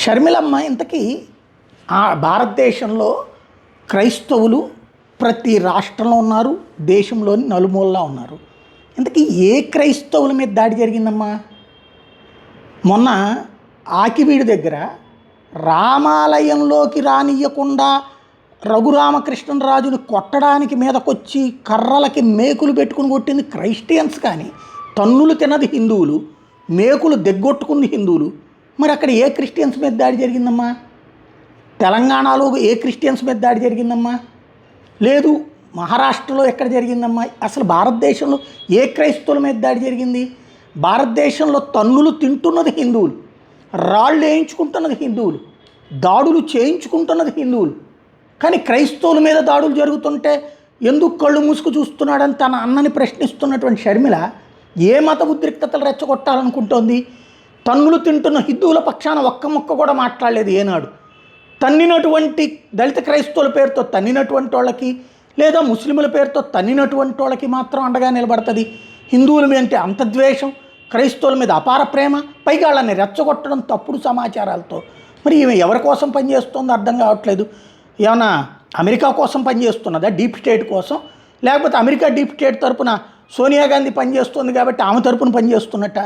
షర్మిలమ్మ ఇంతకీ భారతదేశంలో క్రైస్తవులు ప్రతి రాష్ట్రంలో ఉన్నారు, దేశంలోని నలుమూలలా ఉన్నారు. ఇంతకీ ఏ క్రైస్తవుల మీద దాడి జరిగిందమ్మా? మొన్న ఆకివీడు దగ్గర రామాలయంలోకి రానియ్యకుండా రఘురామకృష్ణరాజుని కొట్టడానికి మీదకొచ్చి కర్రలకి మేకులు పెట్టుకుని కొట్టింది క్రైస్టియన్స్, కానీ తన్నులు తిన్నది హిందువులు, మేకులు దిగ్గొట్టుకుంది హిందువులు. మరి అక్కడ ఏ క్రిస్టియన్స్ మీద దాడి జరిగిందమ్మా? తెలంగాణలో ఏ క్రిస్టియన్స్ మీద దాడి జరిగిందమ్మా? లేదు. మహారాష్ట్రలో ఎక్కడ జరిగిందమ్మా? అసలు భారతదేశంలో ఏ క్రైస్తవుల మీద దాడి జరిగింది? భారతదేశంలో తన్నులు తింటున్నది హిందువులు, రాళ్ళు వేయించుకుంటున్నది హిందువులు, దాడులు చేయించుకుంటున్నది హిందువులు. కానీ క్రైస్తవుల మీద దాడులు జరుగుతుంటే ఎందుకు కళ్ళు మూసుకు చూస్తున్నాడని తన అన్నని ప్రశ్నిస్తున్నటువంటి షర్మిల ఏ మత ఉద్రిక్తతలు రెచ్చగొట్టాలనుకుంటోంది? తన్నులు తింటున్న హిందువుల పక్షాన ఒక్క ముక్క కూడా మాట్లాడలేదు ఏనాడు. తన్నినటువంటి దళిత క్రైస్తవుల పేరుతో తన్నినటువంటి వాళ్ళకి, లేదా ముస్లింల పేరుతో తన్నినటువంటి వాళ్ళకి మాత్రం అండగా నిలబడుతుంది. హిందువుల మీద అంటే అంత ద్వేషం, క్రైస్తవుల మీద అపార ప్రేమ, పైగా వాళ్ళని రెచ్చగొట్టడం తప్పుడు సమాచారాలతో. మరి ఈమె ఎవరి కోసం పనిచేస్తుందో అర్థం కావట్లేదు. ఏమన్నా అమెరికా కోసం పనిచేస్తున్నదా, డీప్ స్టేట్ కోసం? లేకపోతే అమెరికా డీప్ స్టేట్ తరపున సోనియా గాంధీ పనిచేస్తుంది కాబట్టి ఆమె తరపున పనిచేస్తున్నట్ట?